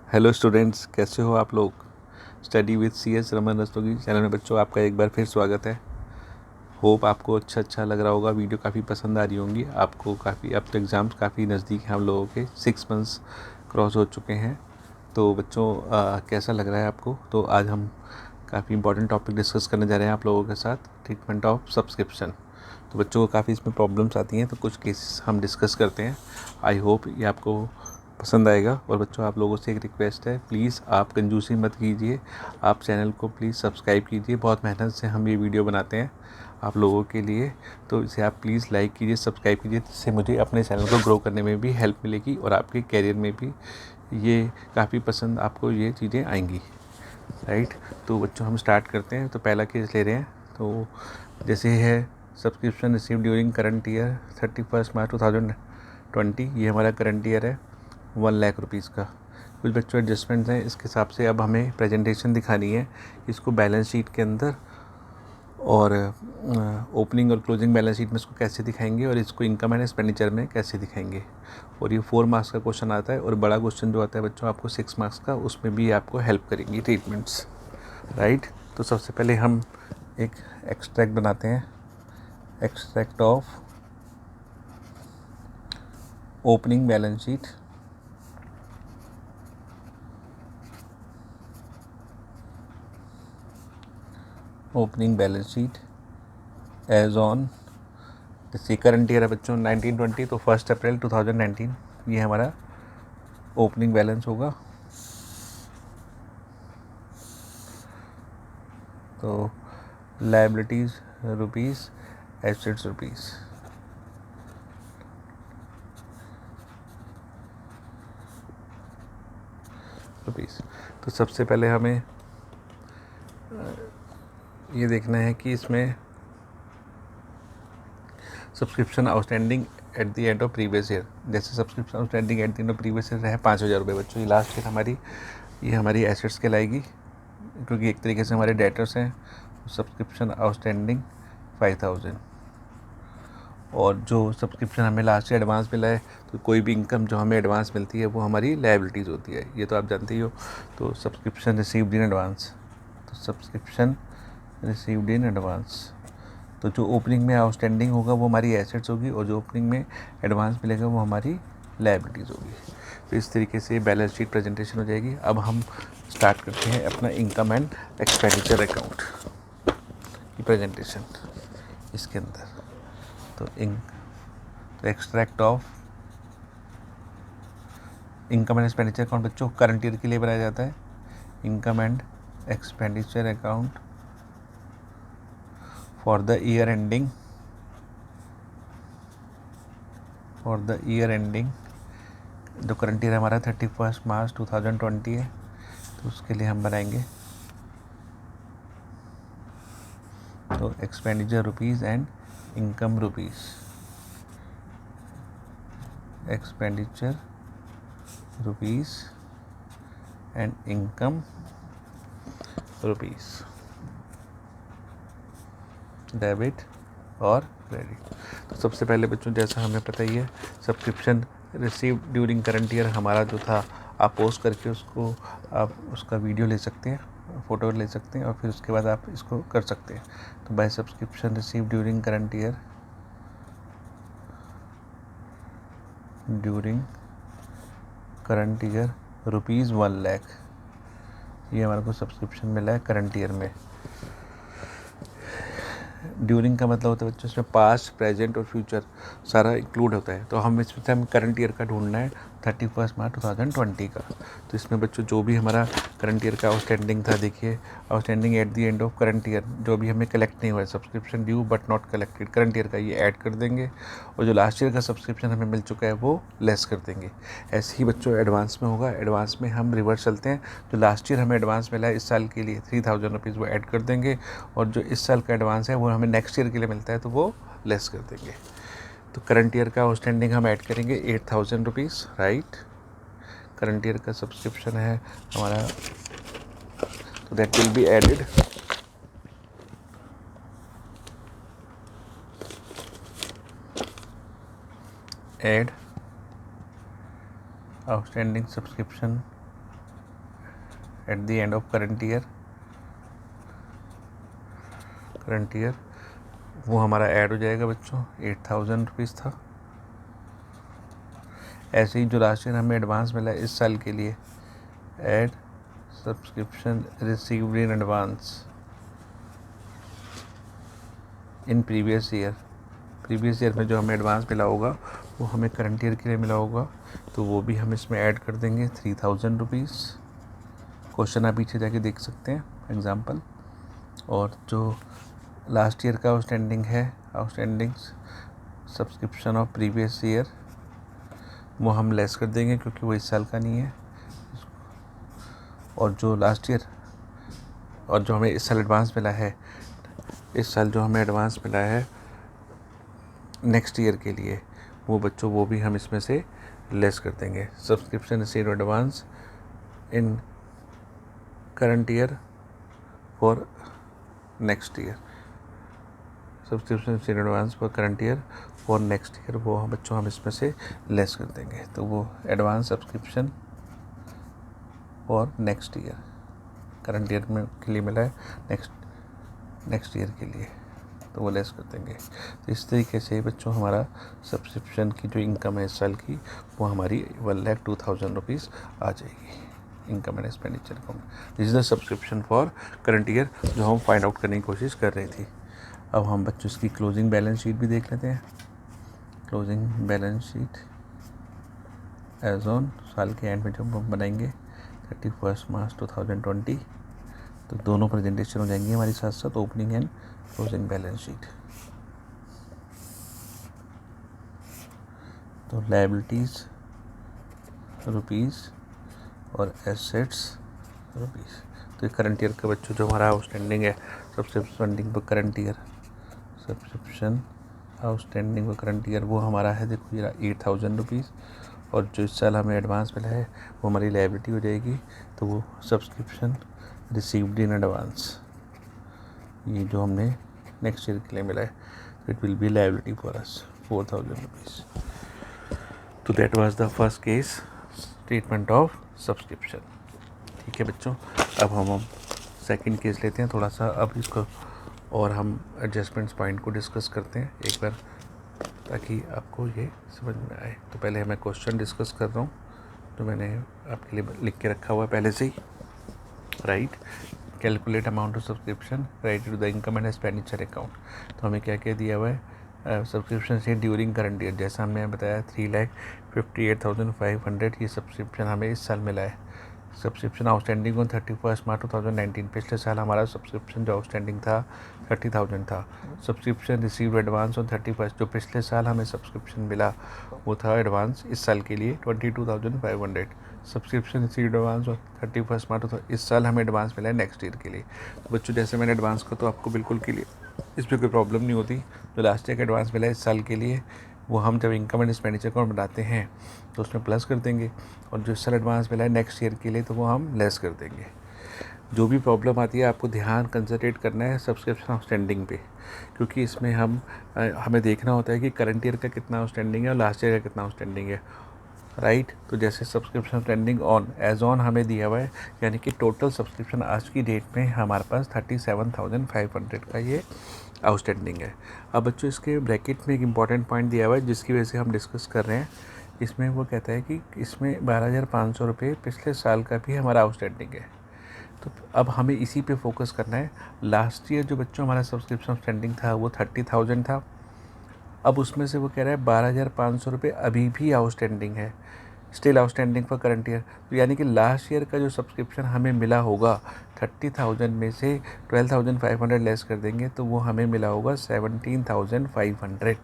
Hello students, कैसे हो आप लोग। Study with C S Raman Rastogi channel में बच्चों आपका एक बार फिर स्वागत है। होप आपको अच्छा लग रहा होगा, वीडियो काफ़ी पसंद आ रही होंगी आपको। काफ़ी अब तो एग्ज़ाम्स काफ़ी नज़दीक हैं हम लोगों के, 6 मंथ्स क्रॉस हो चुके हैं। तो बच्चों कैसा लग रहा है आपको। तो आज हम काफ़ी इंपॉर्टेंट टॉपिक डिस्कस करने जा रहे हैं आप लोगों के साथ, ट्रीटमेंट ऑफ सब्सक्रिप्शन। तो बच्चों को काफ़ी इसमें प्रॉब्लम्स आती हैं, तो कुछ केसेस हम डिस्कस करते हैं। आई होप ये आपको पसंद आएगा। और बच्चों आप लोगों से एक रिक्वेस्ट है, प्लीज़ आप कंजूसी मत कीजिए, आप चैनल को प्लीज़ सब्सक्राइब कीजिए। बहुत मेहनत से हम ये वीडियो बनाते हैं आप लोगों के लिए, तो इसे आप प्लीज़ लाइक कीजिए, सब्सक्राइब कीजिए, जिससे मुझे अपने चैनल को ग्रो करने में भी हेल्प मिलेगी और आपके कैरियर में भी ये काफ़ी पसंद आपको ये चीज़ें आएंगी, राइट। तो बच्चों हम स्टार्ट करते हैं। तो पहला केस ले रहे हैं। तो जैसे है subscription receive during current year 31 March 2020, ये हमारा करंट ईयर है, 1,00,000 रुपीज़ का। कुछ बच्चों एडजस्टमेंट्स हैं, इसके हिसाब से अब हमें प्रेजेंटेशन दिखानी है इसको बैलेंस शीट के अंदर, और ओपनिंग और क्लोजिंग बैलेंस शीट में इसको कैसे दिखाएंगे और इसको इनकम एंड एक्सपेंडिचर में कैसे दिखाएंगे। और ये 4 मार्क्स का क्वेश्चन आता है, और बड़ा क्वेश्चन जो आता है बच्चों आपको 6 मार्क्स का, उसमें भी आपको हेल्प करेंगी ट्रीटमेंट्स, राइट। तो सबसे पहले हम एक एक्सट्रैक्ट बनाते हैं, extract of opening balance sheet as on, जैसे करंट ईयर है बच्चों 1920, तो 1 अप्रैल 2019 ये हमारा ओपनिंग बैलेंस होगा। तो लायबिलिटीज़ रुपीज़, एसेट्स रुपीज़। तो सबसे पहले हमें ये देखना है कि इसमें subscription outstanding at the end of previous year, जैसे subscription outstanding at the end of previous year है 5,000 रुपये बच्चों, ये लास्ट ईयर हमारी, ये हमारी एसेट्स कहलाएगी, क्योंकि एक तरीके से हमारे डेटर्स हैं। सब्सक्रिप्शन आउटस्टैंडिंग 5,000, और जो सब्सक्रिप्शन हमें लास्ट ईयर एडवांस मिला है, तो कोई भी इनकम जो हमें एडवांस मिलती है वो हमारी लायबिलिटीज़ होती है, ये तो आप जानते ही हो। तो सब्सक्रिप्शन रिसीव्ड इन एडवांस, तो सब्सक्रिप्शन रिसीव्ड इन एडवांस, तो जो ओपनिंग में आउटस्टैंडिंग होगा वो हमारी एसेट्स होगी, और जो ओपनिंग में एडवांस मिलेगा वो हमारी लायबिलिटीज़ होगी। तो इस तरीके से बैलेंस शीट प्रेजेंटेशन हो जाएगी। अब हम स्टार्ट करते हैं अपना इनकम एंड एक्सपेंडिचर अकाउंट की प्रेजेंटेशन इसके अंदर। तो extract of income and expenditure account बच्चों करंट ईयर के लिए बनाया जाता है। Income and expenditure account for the year ending, जो करंट ईयर हमारा 31 मार्च 2020 है, तो उसके लिए हम बनाएंगे तो expenditure rupees and income rupees, expenditure rupees and income rupees, debit और क्रेडिट। तो सबसे पहले बच्चों जैसा हमें पता ही है, subscription receive during current year हमारा जो था, आप पोस्ट करके उसको आप उसका वीडियो ले सकते हैं, फ़ोटो ले सकते हैं, और फिर उसके बाद आप इसको कर सकते हैं। तो by subscription receive during current year, rupees 1,00,000, ये हमारे को सब्सक्रिप्शन मिला है करंट ईयर में। ड्यूरिंग का मतलब होता है बच्चों इसमें पास्ट, प्रेजेंट और फ्यूचर सारा इंक्लूड होता है। तो हम इसमें से हम करंट ईयर का ढूंढना है, 31 मार्च 2020 का। तो इसमें बच्चों जो भी हमारा करंट ईयर का आउटस्टैंडिंग था, देखिए outstanding at the end of current year, जो भी हमें कलेक्ट नहीं हुआ है, subscription due but not collected current year का, ये ऐड कर देंगे, और जो लास्ट ईयर का सब्सक्रिप्शन हमें मिल चुका है वो लेस कर देंगे। ऐसे ही बच्चों एडवांस में होगा, एडवांस में हम रिवर्स चलते हैं, जो लास्ट ईयर हमें एडवांस मिला है इस साल के लिए 3,000 रुपीज़, वो ऐड कर देंगे, और जो इस साल का एडवांस है वो हमें नेक्स्ट ईयर के लिए मिलता है तो वो लेस कर देंगे। तो करंट ईयर का आउटस्टैंडिंग हम ऐड करेंगे 8,000 रुपीज़, राइट। करंट ईयर का सब्सक्रिप्शन है हमारा, तो that will be added, add outstanding subscription at the end of current year वो हमारा ऐड हो जाएगा बच्चों, 8,000 रुपीज़ था। ऐसे ही जो लास्ट ईयर हमें एडवांस मिला है इस साल के लिए, add subscription received in advance in previous year में जो हमें एडवांस मिला होगा वो हमें करंट ईयर के लिए मिला होगा, तो वो भी हम इसमें ऐड कर देंगे, 3,000 रुपीज़। क्वेश्चन आप पीछे जाके देख सकते हैं एग्जाम्पल। और जो लास्ट ईयर का outstanding subscription of previous year वो हम लेस कर देंगे क्योंकि वो इस साल का नहीं है। और जो लास्ट ईयर और जो हमें इस साल एडवांस मिला है, इस साल जो हमें एडवांस मिला है नेक्स्ट ईयर के लिए, वो बच्चों वो भी हम इसमें से लेस कर देंगे। Subscription received advance in current year for next year, subscription received advance for current year for next year, वो हम बच्चों हम इसमें से लेस कर देंगे। तो वो advance subscription for next year, current year में के लिए मिला है, नेक्स्ट ईयर के लिए, तो वो लेस कर देंगे। तो इस तरीके से बच्चों हमारा सब्सक्रिप्शन की जो इनकम है इस साल की वो हमारी 1,02,000 रुपीज़ आ जाएगी income and expenditure account. This is the subscription for current year जो हम फाइंड आउट करने की कोशिश कर रही थी। अब हम बच्चों इसकी क्लोजिंग बैलेंस शीट भी देख लेते हैं। Closing balance sheet as on साल के एंड में जब हम बनाएंगे 31 मार्च 2020, तो दोनों प्रेजेंटेशन हो जाएंगी हमारी साथ साथ, opening and closing balance sheet. तो लायबिलिटीज़ रुपीज़ और एसेट्स रुपीज़। तो ये करंट ईयर का बच्चों जो हमारा आउटस्टैंडिंग है सब्सक्रिप्शन पर करंट ईयर, सब्सक्रिप्शन आउटस्टैंडिंग पर करंट ईयर वो हमारा है, देखो ये 8,000 रुपीज़। और जो इस साल हमें एडवांस मिला है वो हमारी लायबिलिटी हो जाएगी, तो वो सब्सक्रिप्शन रिसीव्ड इन एडवांस, ये जो हमने नेक्स्ट ईयर के लिए मिला है, it will be liability for us 4,000 rupees. तो that was the first case statement of subscription. ठीक है बच्चों, अब हम सेकंड केस लेते हैं थोड़ा सा, अब इसको और हम एडजस्टमेंट्स पॉइंट को डिस्कस करते हैं एक बार ताकि आपको ये समझ में आए। तो पहले मैं क्वेश्चन डिस्कस कर रहा हूँ जो मैंने आपके लिए लिख के रखा हुआ है पहले से ही, right. Calculate amount of subscription right to the income and expenditure account. तो हमें क्या क्या दिया हुआ है, सब्सक्रिप्शन से ड्यूरिंग करंट ईयर, जैसा हमने बताया 3,58,500 ये सब्सक्रिप्शन हमें इस साल मिला है। सब्सक्रिप्शन आउटस्टैंडिंग ऑन 31 मार्च 2019, पिछले साल हमारा सब्सक्रिप्शन जो आउटस्टैंडिंग था 30,000 था। सब्सक्रिप्शन रिसीव एडवांस ऑन 31, जो पिछले साल हमें सब्सक्रिप्शन मिला वो था एडवांस इस साल के लिए 22,500। सब्सक्रिप्शन रिसीव एडवांस ऑन 31 मार्च, तो इस साल हमें एडवांस मिला है नेक्स्ट ईयर के लिए। तो बच्चों जैसे मैंने एडवांस का तो आपको बिल्कुल क्लियर, इसमें कोई प्रॉब्लम नहीं होती। जो लास्ट ईयर का एडवांस मिला है इस साल के लिए वो हम जब इनकम एंड एक्सपेंडिचर अकाउंट बनाते हैं तो उसमें प्लस कर देंगे, और जो इस साल एडवांस मिला है नेक्स्ट ईयर के लिए तो वो हम लेस कर देंगे। जो भी प्रॉब्लम आती है आपको ध्यान कंसंट्रेट करना है सब्सक्रिप्शन आउटस्टैंडिंग पे, क्योंकि इसमें हमें देखना होता है कि करंट ईयर का कितना आउटस्टैंडिंग है और लास्ट ईयर का कितना आउटस्टैंडिंग है, राइट। तो जैसे subscription outstanding on as on हमें दिया हुआ है, यानी कि टोटल सब्सक्रिप्शन आज की डेट में हमारे पास 37,500 का ये आउटस्टैंडिंग है। अब बच्चों इसके ब्रैकेट में एक इम्पॉर्टेंट पॉइंट दिया हुआ है जिसकी वजह से हम डिस्कस कर रहे हैं। इसमें वो कहता है कि इसमें 12,500 रुपये पिछले साल का भी हमारा आउटस्टैंडिंग है। तो अब हमें इसी पे फोकस करना है। लास्ट ईयर जो बच्चों हमारा सब्सक्रिप्शन आउटस्टैंडिंग था वो 30,000 था, अब उसमें से वो कह रहा है 12,500 रुपये अभी भी आउटस्टैंडिंग है, still outstanding for current year. तो यानी कि लास्ट ईयर का जो सब्सक्रिप्शन हमें मिला होगा 30,000 में से 12,500 लेस कर देंगे तो वो हमें मिला होगा 17,500।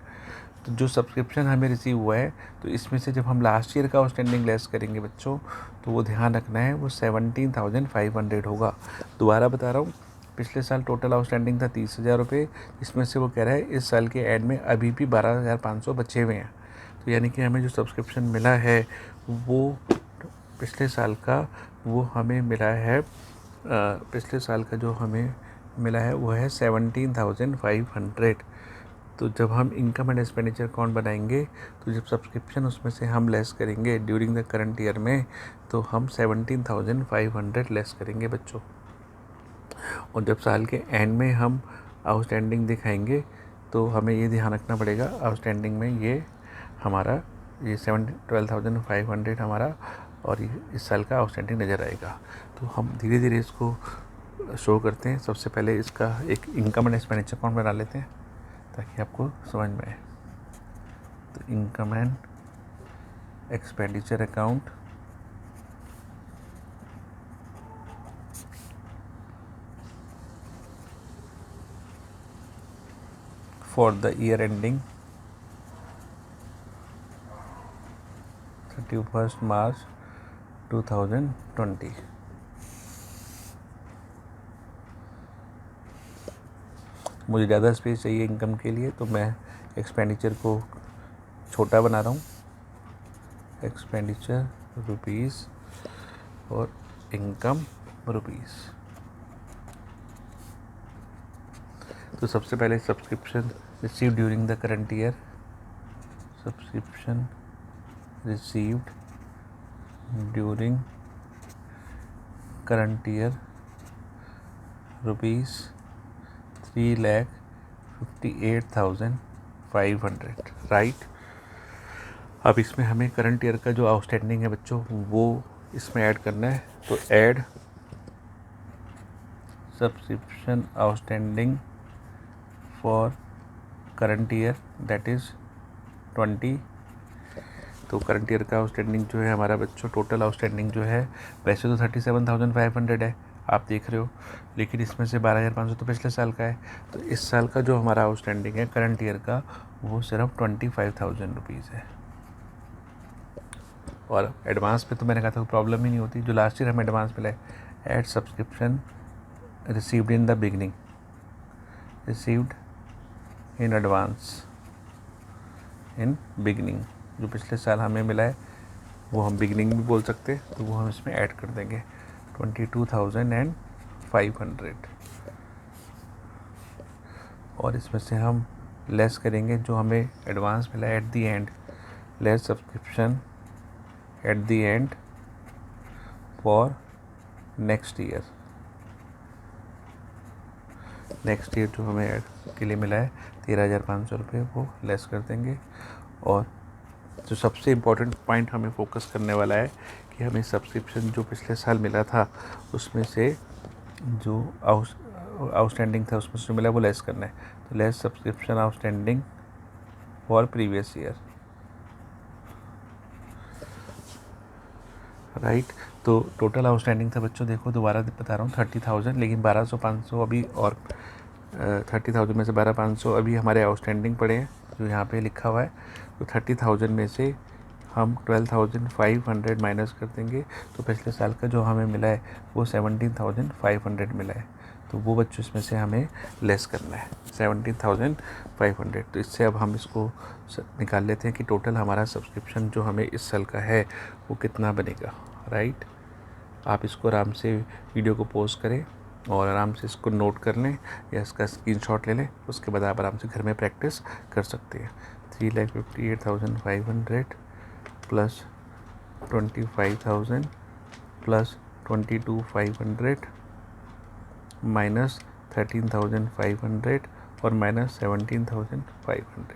तो जो सब्सक्रिप्शन हमें रिसीव हुआ है तो इसमें से जब हम लास्ट ईयर का आउटस्टैंडिंग लेस करेंगे बच्चों तो वो ध्यान रखना है वो 17,500 होगा। दोबारा बता रहा हूँ, पिछले साल टोटल आउटस्टैंडिंग था 30,000 रुपये, इसमें से वो कह रहा है इस साल के एंड में अभी भी 12,500 बचे हुए हैं। तो यानी कि हमें जो सब्सक्रिप्शन मिला है वो पिछले साल का वो हमें मिला है, पिछले साल का जो हमें मिला है वो है 17,500। तो जब हम इनकम एंड एक्सपेंडिचर अकाउंट बनाएंगे तो जब सब्सक्रिप्शन उसमें से हम लेस करेंगे ड्यूरिंग द करंट ईयर में, तो हम 17,500 लेस करेंगे बच्चों। और जब साल के एंड में हम आउटस्टैंडिंग दिखाएंगे तो हमें ये ध्यान रखना पड़ेगा आउटस्टैंडिंग में ये हमारा ये 12,500 हमारा और ये इस साल का आउटस्टैंडिंग नज़र आएगा। तो हम धीरे धीरे इसको शो करते हैं। सबसे पहले इसका एक इनकम एंड एक्सपेंडिचर अकाउंट बना लेते हैं ताकि आपको समझ में आए। तो income and expenditure account for the year ending 31st March 2020। मुझे ज़्यादा स्पेस चाहिए इनकम के लिए तो मैं एक्सपेंडिचर को छोटा बना रहा हूँ, एक्सपेंडिचर रुपीज़ और इनकम रुपीज़। तो सबसे पहले subscription received during the current year, subscription received during current year rupees 3,58,500, right. अब इसमें हमें करंट ईयर का जो आउटस्टैंडिंग है बच्चों वो इसमें ऐड करना है। तो add subscription outstanding for current year that is 20। तो करंट ईयर का आउटस्टैंडिंग जो है हमारा बच्चों टोटल आउटस्टैंडिंग जो है वैसे तो 37,500 है आप देख रहे हो, लेकिन इसमें से 12,500 तो पिछले साल का है। तो इस साल का जो हमारा आउटस्टैंडिंग है करंट ईयर का वो सिर्फ 25,000 रुपीज़ है। और एडवांस पे तो मैंने कहा था प्रॉब्लम ही नहीं होती, जो लास्ट ईयर हमें एडवांस मिला है। Add subscription received in the beginning, received in advance in beginning, जो पिछले साल हमें मिला है वो हम बिगनिंग भी बोल सकते हैं, तो वो हम इसमें ऐड कर देंगे 22,500। और इसमें से हम लेस करेंगे जो हमें एडवांस मिला at the and, less subscription at the and for next year. Next year जो हमें के लिए मिला है 13,500 रुपये वो लेस कर देंगे। और जो सबसे इम्पोर्टेंट पॉइंट हमें फोकस करने वाला है कि हमें सब्सक्रिप्शन जो पिछले साल मिला था उसमें से जो आउटस्टैंडिंग था उसमें से मिला वो लेस करना है। तो less subscription outstanding for previous year, right. तो टोटल आउटस्टैंडिंग था बच्चों देखो दोबारा बता रहा हूँ 30,000, लेकिन 12,500 अभी और 30,000 में से 12,500 अभी हमारे आउटस्टैंडिंग पड़े हैं जो यहाँ पे लिखा हुआ है। तो 30,000 में से हम 12,500 माइनस कर देंगे तो पिछले साल का जो हमें मिला है वो 17,500 मिला है। तो वो बच्चों इसमें से हमें लेस करना है 17,500। तो इससे अब हम इसको निकाल लेते हैं कि टोटल हमारा सब्सक्रिप्शन जो हमें इस साल का है वो कितना बनेगा, राइट। आप इसको आराम से वीडियो को पॉज करें और आराम से इसको नोट कर लें या इसका स्क्रीनशॉट ले लें, उसके बाद आप आराम से घर में प्रैक्टिस कर सकते हैं। 3,58,500 प्लस 25,000 प्लस 22,500 माइनस 13,500 और माइनस 17,500।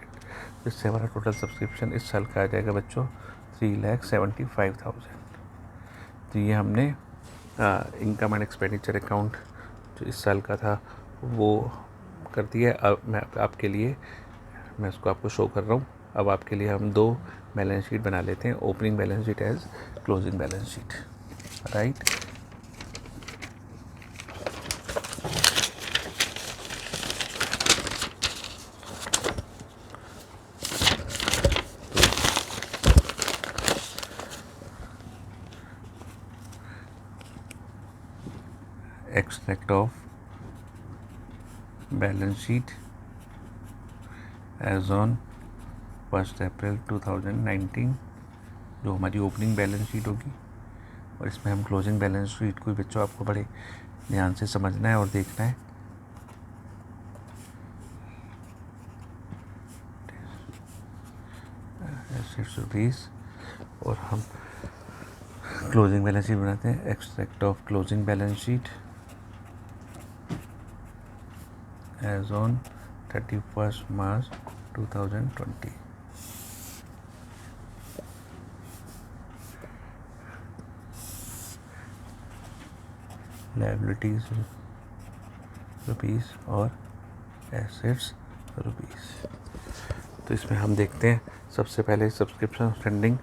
इससे हमारा टोटल सब्सक्रिप्शन इस साल का आ जाएगा बच्चों 3,75,000। तो ये हमने इनकम एंड एक्सपेंडिचर अकाउंट जो इस साल का था वो कर दिया। अब मैं आपके लिए मैं इसको आपको शो कर रहा हूँ। अब आपके लिए हम दो बैलेंस शीट बना लेते हैं, opening balance sheet as closing balance sheet, right. Extract of balance sheet as on 1 April 2019 जो हमारी ओपनिंग बैलेंस शीट होगी। और इसमें हम क्लोजिंग बैलेंस शीट को बच्चों आपको बड़े ध्यान से समझना है और देखना है। रुपीज़। और हम क्लोजिंग बैलेंस शीट बनाते हैं। Extract of closing balance sheet as on 31 March 2020। Liabilities rupees और एसेट्स रुपीज़। तो इसमें हम देखते हैं सबसे पहले सब्सक्रिप्शन आउटस्टैंडिंग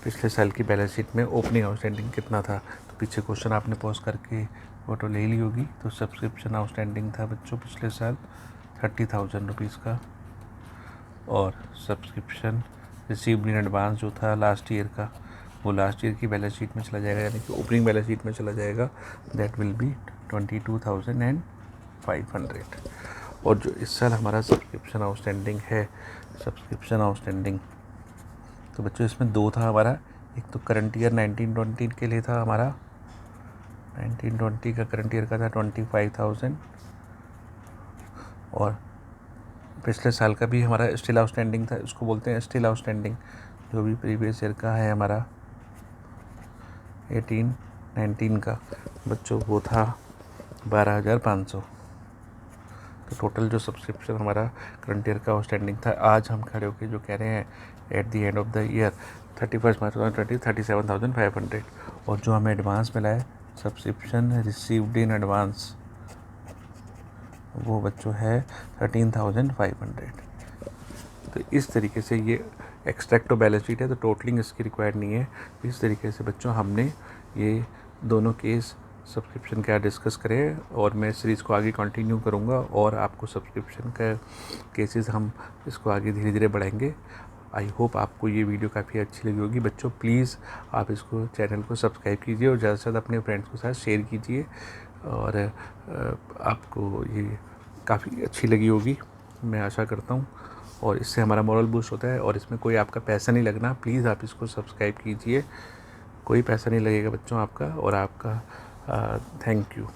पिछले साल की बैलेंस शीट में ओपनिंग आउटस्टैंडिंग कितना था। तो पीछे क्वेश्चन आपने पॉज करके फोटो ले ली होगी। तो सब्सक्रिप्शन आउटस्टैंडिंग था बच्चों पिछले साल 30,000 रुपीज़ का। और सब्सक्रिप्शन रिसीव्ड इन एडवांस जो था लास्ट ईयर का, वो लास्ट ईयर की बैलेंस शीट में चला जाएगा, यानी कि ओपनिंग बैलेंस शीट में चला जाएगा। That will B 22,500। और जो इस साल हमारा सब्सक्रिप्शन आउटस्टैंडिंग है, सब्सक्रिप्शन आउटस्टैंडिंग तो बच्चों इसमें दो था हमारा। एक तो करंट ईयर 1920 के लिए था हमारा, 1920 का करंट ईयर का था 25,000। और पिछले साल का भी हमारा स्टिल आउटस्टैंडिंग था, इसको बोलते हैं स्टिल आउटस्टैंडिंग, जो भी प्रीवियस ईयर का है हमारा 18-19 का बच्चों, वो था 12,500। तो टोटल जो सब्सक्रिप्शन हमारा करंट ईयर का आउटस्टैंडिंग था, आज हम खड़े होकर जो कह रहे हैं eight the end of the year 31 March 2020 37,500। और जो हमें एडवांस मिला है सब्सक्रिप्शन रिसीव्ड इन एडवांस, वो बच्चों है 13,500। तो इस तरीके से ये एक्सट्रैक्ट ऑफ बैलेंस शीट है, तो टोटलिंग इसकी रिक्वायर्ड नहीं है। इस तरीके से बच्चों हमने ये दोनों केस सब्सक्रिप्शन का डिस्कस करें, और मैं सीरीज़ को आगे कंटिन्यू करूँगा और आपको सब्सक्रिप्शन का केसेस हम इसको आगे धीरे धीरे बढ़ाएंगे। आई होप आपको ये वीडियो काफ़ी अच्छी लगी होगी बच्चों। प्लीज़ आप इसको चैनल को सब्सक्राइब कीजिए और ज़्यादा से ज़्यादा अपने फ्रेंड्स के साथ शेयर कीजिए। और आपको ये काफ़ी अच्छी लगी होगी, मैं आशा करता हूँ। और इससे हमारा मोरल बूस्ट होता है, और इसमें कोई आपका पैसा नहीं लगना। प्लीज़ आप इसको सब्सक्राइब कीजिए, कोई पैसा नहीं लगेगा बच्चों आपका। और आपका थैंक यू।